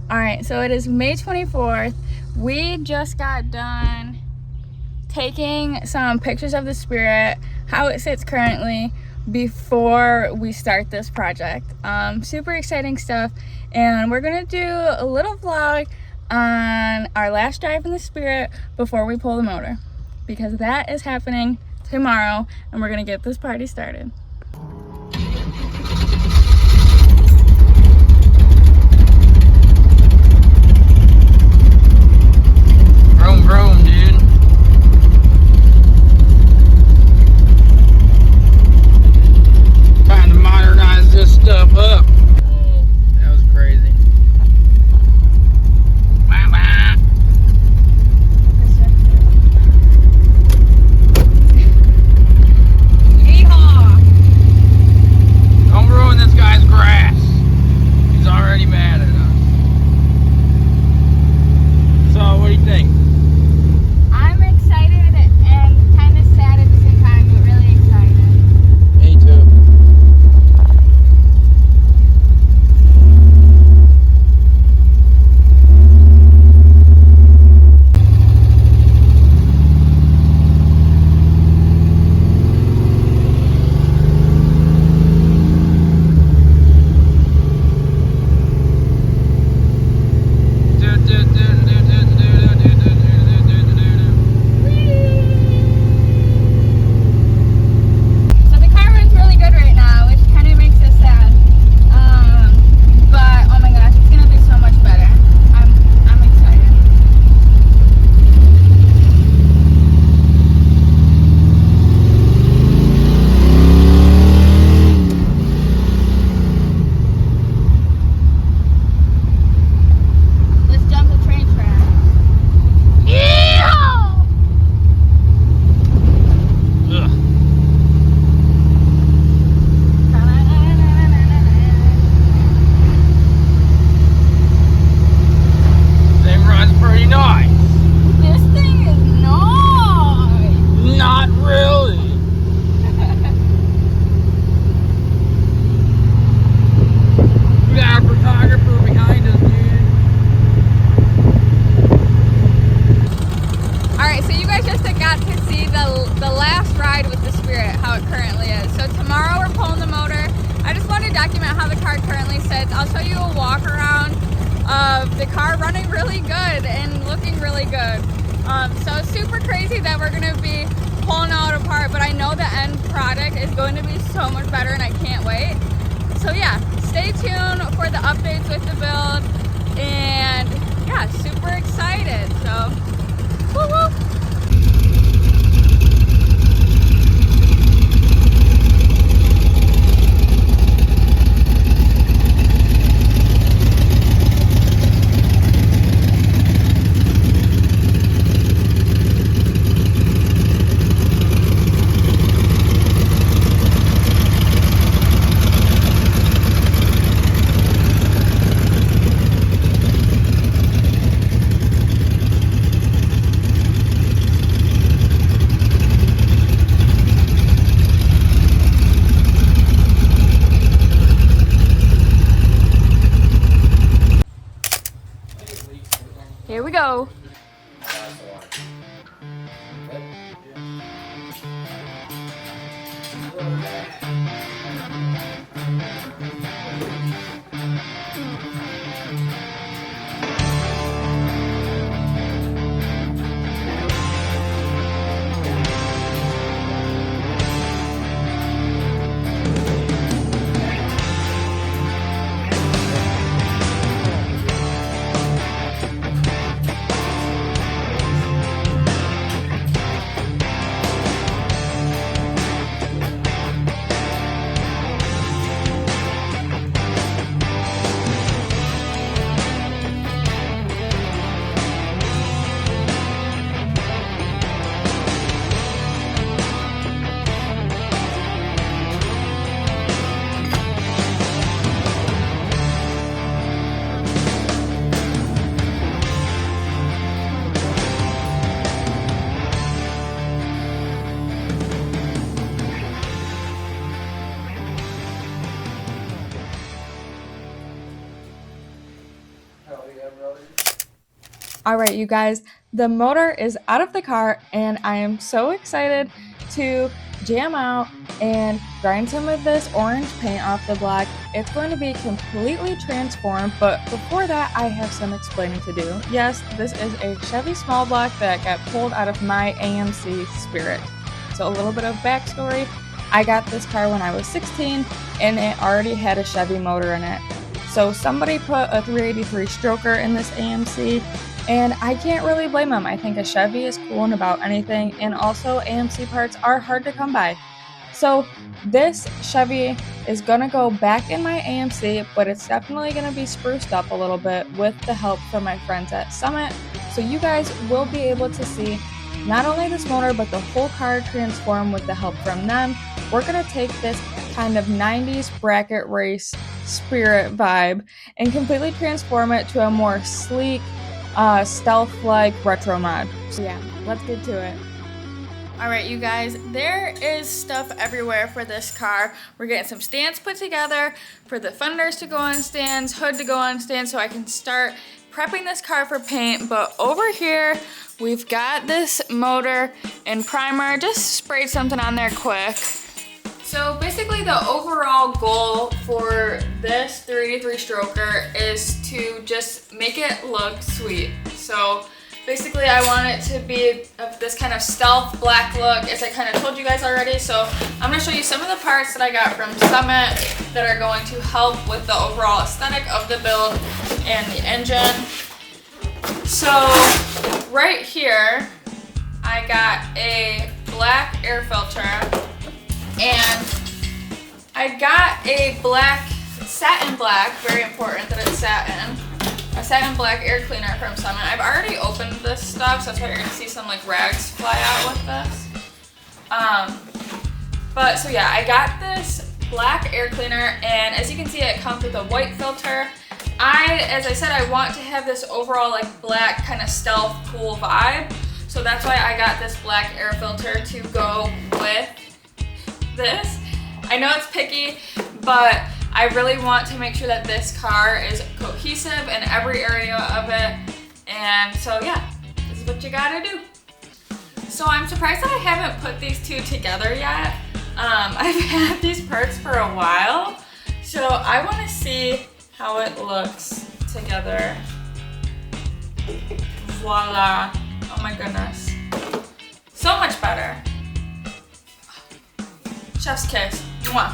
All right, so it is May 24th. We just got done taking some pictures of the spirit, how it sits currently, before we start this project. Super exciting stuff, and we're gonna do a little vlog on our last drive in the spirit before we pull the motor, because that is happening tomorrow, and we're gonna get this party started. Vroom, dude. Trying to modernize this stuff up. Whoa, that was crazy. Wah, wah. Yeehaw! Don't ruin this guy's grass. He's already mad at us. So, what do you think? I'm excited and kind of sad at the same time, but really excited. Me too. The last ride with the spirit, how it currently is. So tomorrow we're pulling the motor. I just want to document how the car currently sits. I'll show you a walk around of the car running really good and looking really good. So super crazy that we're going to be pulling out apart, but I know the end product is going to be so much better and I can't wait. So yeah, stay tuned for the updates with the build, and yeah, super excited. So woo woo. Here we go. All right, you guys, the motor is out of the car and I am so excited to jam out and grind some of this orange paint off the block. It's going to be completely transformed, but before that, I have some explaining to do. Yes, this is a Chevy small block that got pulled out of my AMC Spirit. So a little bit of backstory. I got this car when I was 16 and it already had a Chevy motor in it. So somebody put a 383 stroker in this AMC, and I can't really blame them. I think a Chevy is cool in about anything, and also AMC parts are hard to come by. So this Chevy is gonna go back in my AMC, but it's definitely gonna be spruced up a little bit with the help from my friends at Summit. So you guys will be able to see not only this motor, but the whole car transform with the help from them. We're gonna take this kind of 90s bracket race Spirit vibe and completely transform it to a more sleek, stealth-like retro mod. So yeah, let's get to it. All right, you guys, there is stuff everywhere for this car. We're getting some stands put together for the fenders to go on stands, hood to go on stands, so I can start prepping this car for paint. But over here, we've got this motor and primer. Just sprayed something on there quick. So basically the overall goal for this 383 stroker is to just make it look sweet. So basically I want it to be of this kind of stealth black look, as I kind of told you guys already. So I'm going to show you some of the parts that I got from Summit that are going to help with the overall aesthetic of the build and the engine. So right here I got a black air filter, and I got a black, satin black, very important that it's satin, a satin black air cleaner from Summit. I've already opened this stuff, so that's why you're gonna see some like rags fly out with this. But so yeah, I got this black air cleaner, and as you can see, it comes with a white filter. As I said, I want to have this overall like black kind of stealth cool vibe. So that's why I got this black air filter to go with this. I know it's picky, but I really want to make sure that this car is cohesive in every area of it. And so yeah, this is what you gotta do. So I'm surprised that I haven't put these two together yet. I've had these parts for a while, so I wanna see how it looks together. Voila, oh my goodness. So much better. Chef's kiss. Mwah.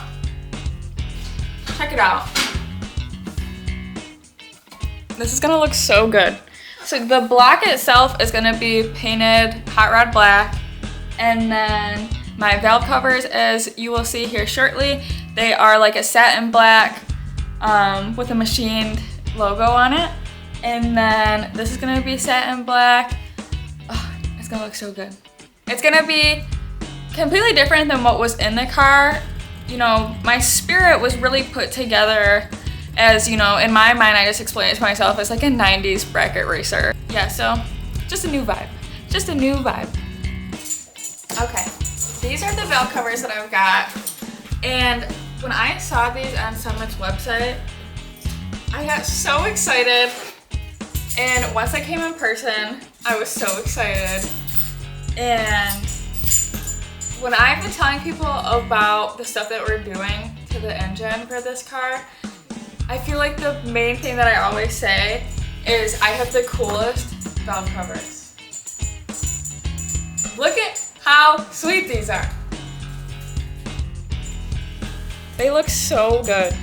Check it out. This is gonna look so good. So the block itself is gonna be painted hot rod black, and then my valve covers, as you will see here shortly, they are like a satin black with a machined logo on it. And then this is gonna be satin black. Oh, it's gonna look so good. It's gonna be completely different than what was in the car. You know, my Spirit was really put together as, you know, in my mind, I just explained it to myself as like a 90s bracket racer. Yeah, so just a new vibe. Just a new vibe. Okay, these are the valve covers that I've got. And when I saw these on Summit's website, I got so excited. And once I came in person, I was so excited. And when I've been telling people about the stuff that we're doing to the engine for this car, I feel like the main thing that I always say is I have the coolest valve covers. Look at how sweet these are. They look so good.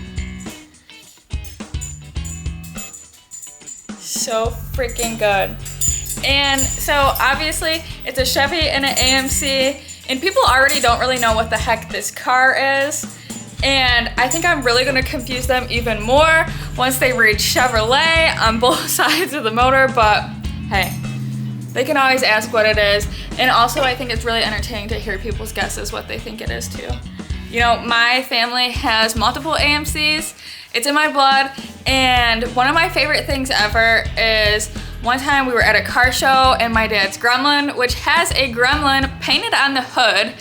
So freaking good. And so obviously it's a Chevy and an AMC, and people already don't really know what the heck this car is. And I think I'm really gonna confuse them even more once they read Chevrolet on both sides of the motor, but hey, they can always ask what it is. And also I think it's really entertaining to hear people's guesses what they think it is too. You know, my family has multiple AMCs, it's in my blood, and one of my favorite things ever is one time we were at a car show and my dad's Gremlin, which has a Gremlin painted on the hood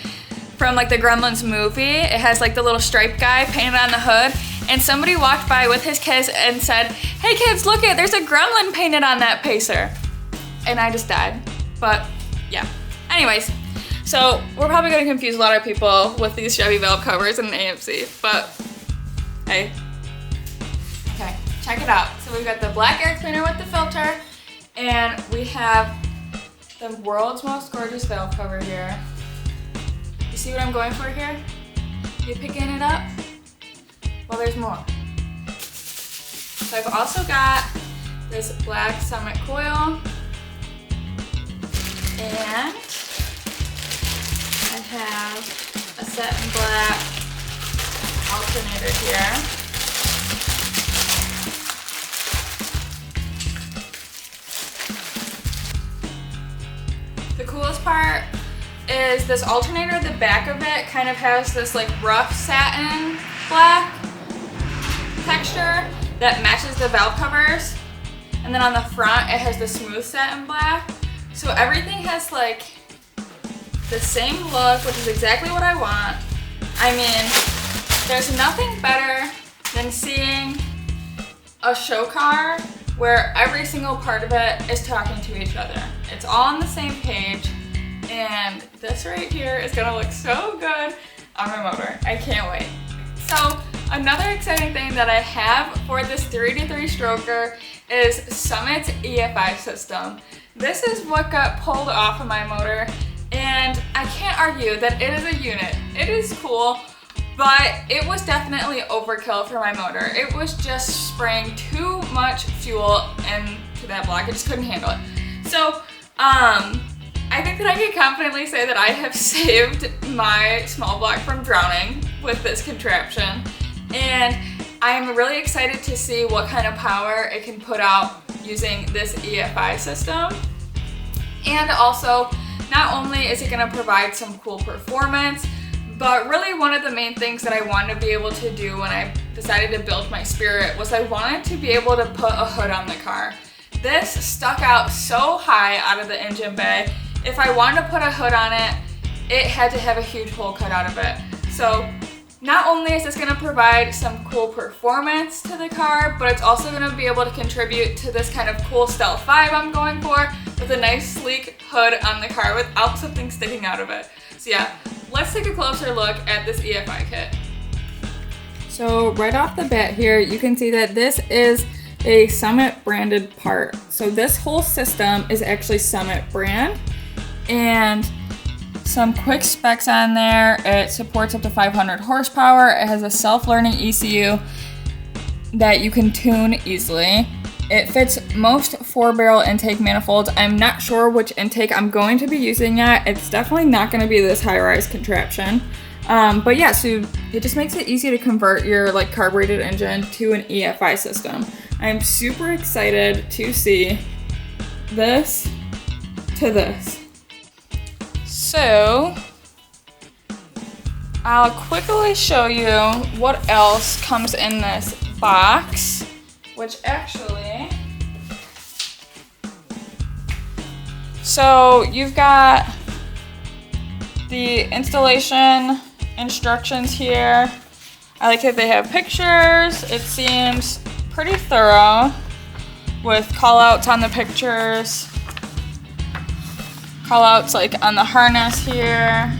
from like the Gremlins movie. It has like the little stripe guy painted on the hood, and somebody walked by with his kids and said, "Hey kids, look it, there's a gremlin painted on that pacer." And I just died, but yeah. Anyways, so we're probably gonna confuse a lot of people with these Chevy valve covers in an AMC, but hey. Okay, check it out. So we've got the black air cleaner with the filter, and we have the world's most gorgeous valve cover here. You see what I'm going for here? You picking it up? Well, there's more. So I've also got this black Summit coil, and I have a satin black alternator here. The coolest part is this alternator, the back of it kind of has this like rough satin black texture that matches the valve covers. And then on the front, it has the smooth satin black. So everything has like the same look, which is exactly what I want. I mean, there's nothing better than seeing a show car where every single part of it is talking to each other. It's all on the same page, and this right here is gonna look so good on my motor. I can't wait. So another exciting thing that I have for this 3-to-3 stroker is Summit's EFI system. This is what got pulled off of my motor, and I can't argue that it is a unit. It is cool, but it was definitely overkill for my motor. It was just spraying too much fuel into that block. I just couldn't handle it. So I think that I can confidently say that I have saved my small block from drowning with this contraption, and I'm really excited to see what kind of power it can put out using this EFI system. And also, not only is it going to provide some cool performance, but really one of the main things that I wanted to be able to do when I decided to build my Spirit was I wanted to be able to put a hood on the car. This stuck out so high out of the engine bay. If I wanted to put a hood on it, it had to have a huge hole cut out of it. So not only is this going to provide some cool performance to the car, but it's also going to be able to contribute to this kind of cool stealth vibe I'm going for with a nice sleek hood on the car without something sticking out of it. So yeah, let's take a closer look at this EFI kit. So right off the bat here, you can see that this is a Summit branded part. So this whole system is actually Summit brand, and some quick specs on there. It supports up to 500 horsepower. It has a self-learning ECU that you can tune easily. It fits most 4-barrel intake manifolds. I'm not sure which intake I'm going to be using yet. It's definitely not going to be this high-rise contraption. But yeah, so it just makes it easy to convert your like carbureted engine to an EFI system. I'm super excited to see this to this. So I'll quickly show you what else comes in this box, which actually, so you've got the installation instructions here. I like that they have pictures. It seems pretty thorough with call outs on the pictures. Call outs like on the harness here.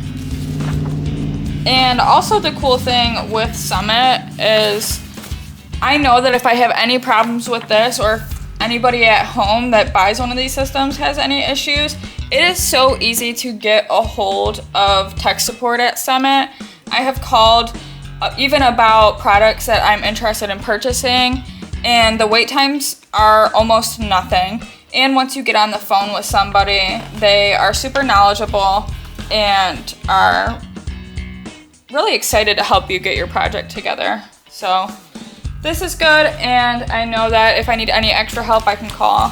And also the cool thing with Summit is I know that if I have any problems with this, or if anybody at home that buys one of these systems has any issues, it is so easy to get a hold of tech support at Summit. I have called even about products that I'm interested in purchasing, and the wait times are almost nothing. And once you get on the phone with somebody, they are super knowledgeable and are really excited to help you get your project together. So this is good, and I know that if I need any extra help, I can call.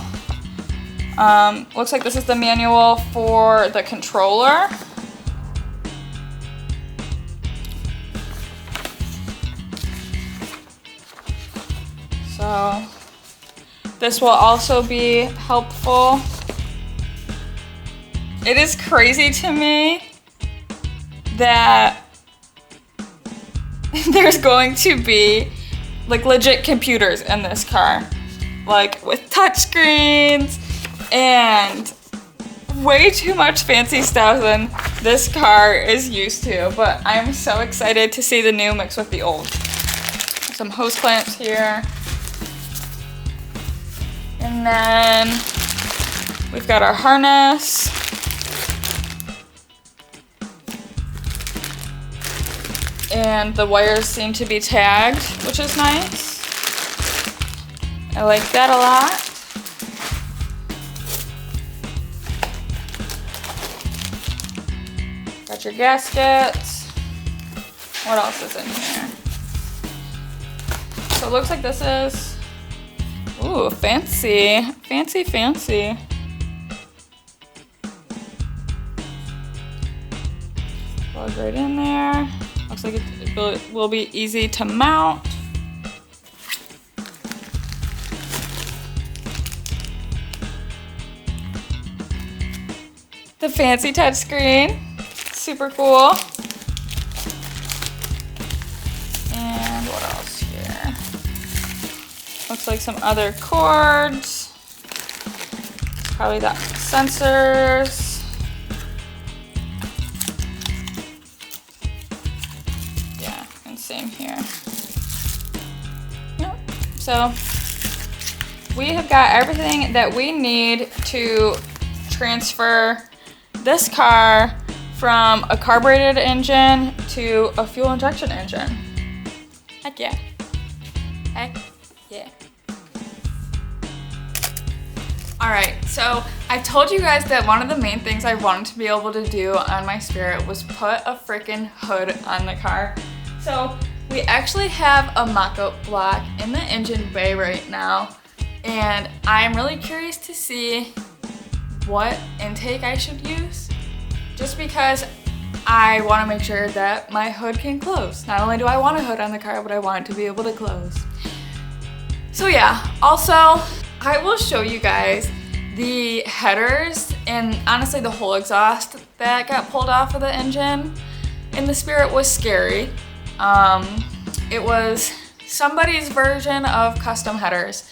Looks like this is the manual for the controller. So this will also be helpful. It is crazy to me that there's going to be like legit computers in this car. Like with touchscreens and way too much fancy stuff than this car is used to. But I'm so excited to see the new mixed with the old. Some hose clamps here. And then we've got our harness. And the wires seem to be tagged, which is nice. I like that a lot. Got your gaskets. What else is in here? So it looks like this is, ooh, fancy, fancy, fancy. Plug right in there. Looks like it will be easy to mount. The fancy touchscreen, super cool. And what else here? Looks like some other cords. Probably the sensors. Yeah, and same here. Yep. So we have got everything that we need to transfer this car from a carbureted engine to a fuel injection engine. Heck yeah. Heck yeah. Alright, so I told you guys that one of the main things I wanted to be able to do on my Spirit was put a freaking hood on the car. So we actually have a mock-up block in the engine bay right now, and I'm really curious to see what intake I should use, just because I want to make sure that my hood can close. Not only do I want a hood on the car, but I want it to be able to close. So yeah, also I will show you guys the headers and honestly the whole exhaust that got pulled off of the engine in the Spirit was scary. It was somebody's version of custom headers.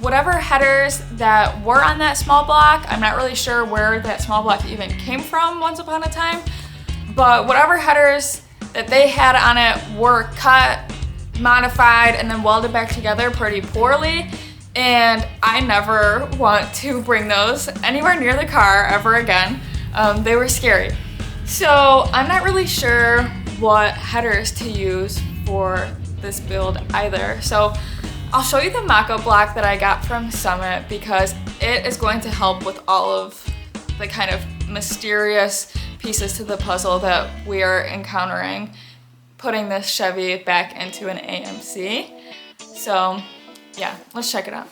Whatever headers that were on that small block, I'm not really sure where that small block even came from once upon a time, but whatever headers that they had on it were cut, modified, and then welded back together pretty poorly, and I never want to bring those anywhere near the car ever again. They were scary. So I'm not really sure what headers to use for this build either. So I'll show you the mock-up block that I got from Summit because it is going to help with all of the kind of mysterious pieces to the puzzle that we are encountering putting this Chevy back into an AMC. So yeah, let's check it out.